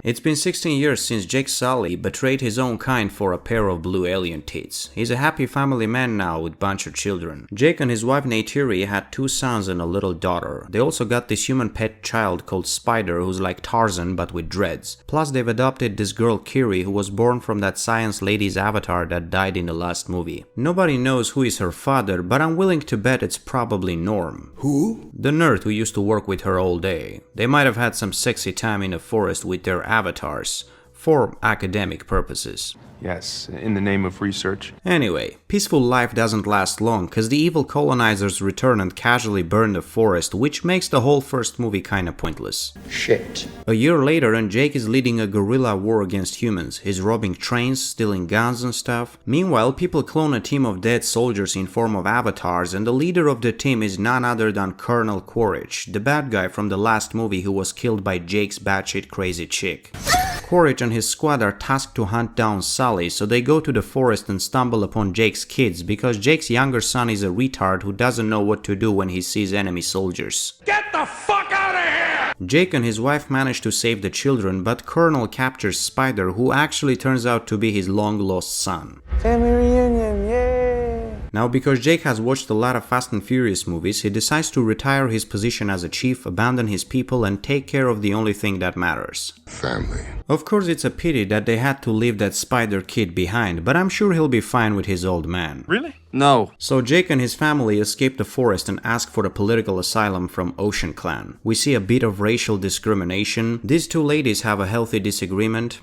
It's been 16 years since Jake Sully betrayed his own kind for a pair of blue alien tits. He's a happy family man now with a bunch of children. Jake and his wife Narrator had 2 sons and a little daughter. They also got this human pet child called Spider who's like Tarzan but with dreads. Plus they've adopted this girl Kiri who was born from that science lady's avatar that died in the last movie. Nobody knows who is her father, but I'm willing to bet it's probably Norm. Who? The nerd who used to work with her all day. They might have had some sexy time in the forest with their avatars, for academic purposes. Yes, in the name of research. Anyway, peaceful life doesn't last long cause the evil colonizers return and casually burn the forest, which makes the whole first movie kinda pointless. Shit. A year later and Jake is leading a guerrilla war against humans. He's robbing trains, stealing guns and stuff. Meanwhile, people clone a team of dead soldiers in form of avatars, and the leader of the team is none other than Colonel Quaritch, the bad guy from the last movie who was killed by Jake's batshit crazy chick. Quaritch and his squad are tasked to hunt down Sully, so they go to the forest and stumble upon Jake's kids because Jake's younger son is a retard who doesn't know what to do when he sees enemy soldiers. Get the fuck out of here! Jake and his wife manage to save the children, but Colonel captures Spider, who actually turns out to be his long-lost son. Family reunion, yay! Now, because Jake has watched a lot of Fast and Furious movies, he decides to retire his position as a chief, abandon his people, and take care of the only thing that matters. Family. Of course, it's a pity that they had to leave that Spider kid behind, but I'm sure he'll be fine with his old man. Really? No. So Jake and his family escape the forest and ask for a political asylum from Ocean Clan. We see a bit of racial discrimination. These 2 ladies have a healthy disagreement.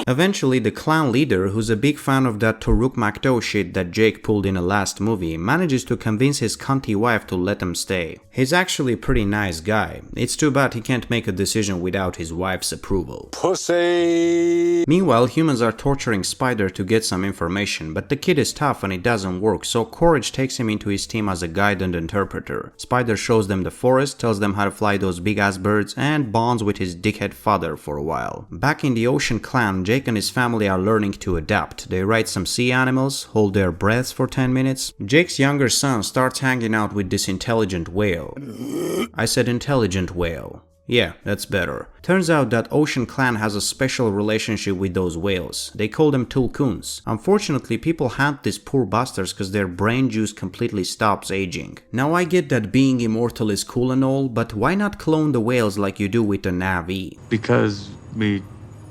Eventually, the clan leader, who's a big fan of that Toruk Makto shit that Jake pulled in the last movie, manages to convince his cunty wife to let him stay. He's actually a pretty nice guy. It's too bad he can't make a decision without his wife's approval. Pussy! Meanwhile, humans are torturing Spider to get some information, but the kid is tough and it doesn't work, so Quaritch takes him into his team as a guide and interpreter. Spider shows them the forest, tells them how to fly those big-ass birds, and bonds with his dickhead father for a while. Back in the Ocean Clan, Jake and his family are learning to adapt. They ride some sea animals, hold their breaths for 10 minutes. Jake's younger son starts hanging out with this intelligent whale. I said intelligent whale. Yeah, that's better. Turns out that Ocean Clan has a special relationship with those whales. They call them tulkuns. Unfortunately, people hunt these poor bastards because their brain juice completely stops aging. Now I get that being immortal is cool and all, but why not clone the whales like you do with the Na'vi? Because we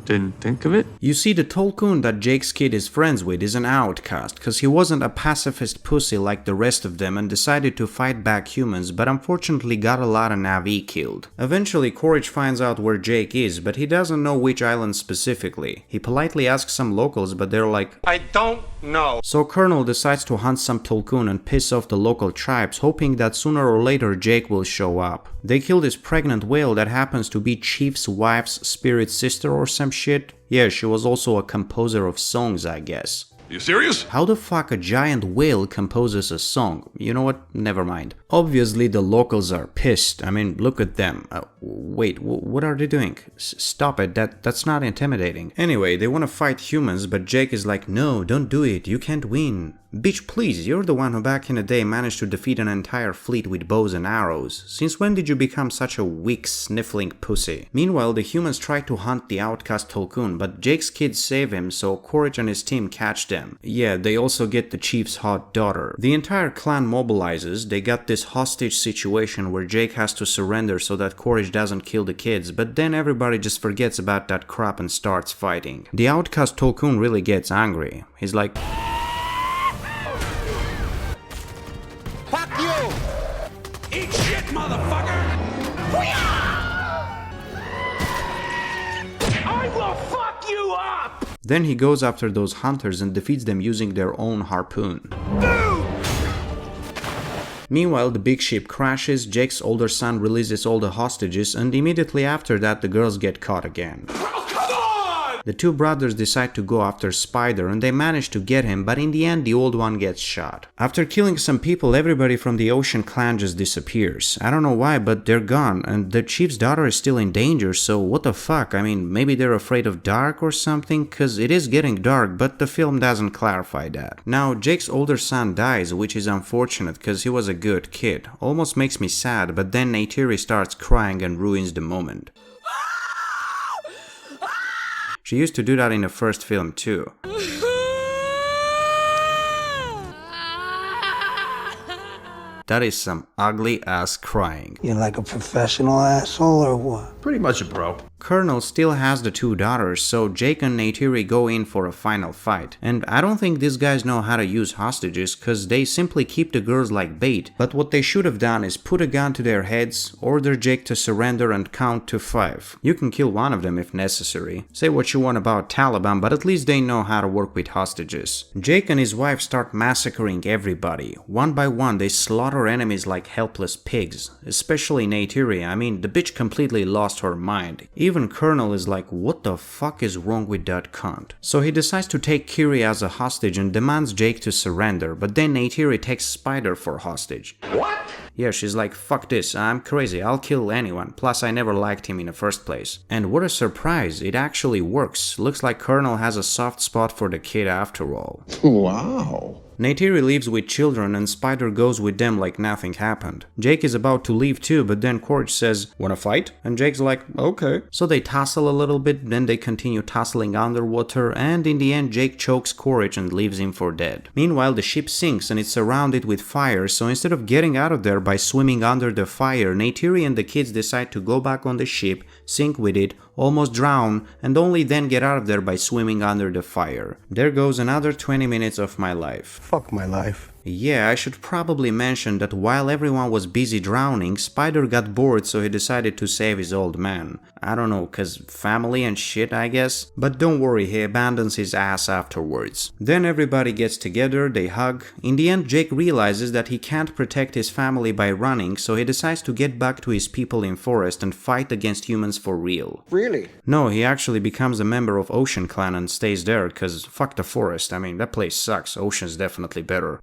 didn't think of it? You see, the Tulkun that Jake's kid is friends with is an outcast, cause he wasn't a pacifist pussy like the rest of them and decided to fight back humans, but unfortunately got a lot of Na'vi killed. Eventually, Quaritch finds out where Jake is, but he doesn't know which island specifically. He politely asks some locals, but they're like, I don't know. So Colonel decides to hunt some Tulkun and piss off the local tribes, hoping that sooner or later Jake will show up. They kill this pregnant whale that happens to be Chief's wife's spirit sister or some shit. Yeah, she was also a composer of songs, I guess. You serious? How the fuck a giant whale composes a song? You know what? Never mind. Obviously the locals are pissed. I mean, look at them. Wait, what are they doing? Stop it, that's not intimidating. Anyway, they want to fight humans, but Jake is like, no, don't do it, you can't win. Bitch, please, you're the one who back in the day managed to defeat an entire fleet with bows and arrows. Since when did you become such a weak, sniffling pussy? Meanwhile, the humans try to hunt the outcast Tulkun, but Jake's kids save him, so Quaritch and his team catch them. Yeah, they also get the chief's hot daughter. The entire clan mobilizes. They got this hostage situation where Jake has to surrender so that Quaritch doesn't kill the kids, but then everybody just forgets about that crap and starts fighting. The outcast Tulkun really gets angry. He's like, Fuck you! Eat shit, motherfucker! I will fuck you up! then he goes after those hunters and defeats them using their own harpoon. Meanwhile, the big ship crashes, Jake's older son releases all the hostages, and immediately after that the girls get caught again. Oh, come on! The two brothers decide to go after Spider and they manage to get him, but in the end the old one gets shot. After killing some people, everybody from the Ocean clan just disappears. I don't know why, but they're gone, and the chief's daughter is still in danger, so what the fuck? I mean, maybe they're afraid of dark or something, cause it is getting dark, but the film doesn't clarify that. Now, Jake's older son dies, which is unfortunate cause he was a good kid. Almost makes me sad, but then Neytiri starts crying and ruins the moment. She used to do that in the first film too. That is some ugly ass crying. You're like a professional asshole or what? Pretty much a pro. Colonel still has the two daughters, so Jake and Neytiri go in for a final fight. And I don't think these guys know how to use hostages, cause they simply keep the girls like bait. But what they should have done is put a gun to their heads, order Jake to surrender and count to 5. You can kill one of them if necessary. Say what you want about Taliban, but at least they know how to work with hostages. Jake and his wife start massacring everybody. One by one they slaughter enemies like helpless pigs. Especially Neytiri, I mean, the bitch completely lost her mind. Even Colonel is like, what the fuck is wrong with that cunt? So he decides to take Kiri as a hostage and demands Jake to surrender, but then Neytiri takes Spider for hostage. What? Yeah, she's like, fuck this, I'm crazy, I'll kill anyone, plus I never liked him in the first place. And what a surprise, it actually works. Looks like Colonel has a soft spot for the kid after all. Wow. Neytiri leaves with children and Spider goes with them like nothing happened. Jake is about to leave too, but then Corge says, wanna fight? And Jake's like, okay. So they tussle a little bit, then they continue tussling underwater, and in the end Jake chokes Corge and leaves him for dead. Meanwhile, the ship sinks and it's surrounded with fire, so instead of getting out of there by swimming under the fire, Neytiri and the kids decide to go back on the ship, sink with it, almost drown, and only then get out of there by swimming under the fire. There goes another 20 minutes of my life. Fuck my life. Yeah, I should probably mention that while everyone was busy drowning, Spider got bored, so he decided to save his old man. I don't know, cause family and shit, I guess. But don't worry, he abandons his ass afterwards. Then everybody gets together, they hug. In the end, Jake realizes that he can't protect his family by running, so he decides to get back to his people in forest and fight against humans for real. Really? No, he actually becomes a member of Ocean Clan and stays there, cause fuck the forest, I mean, that place sucks, Ocean's definitely better.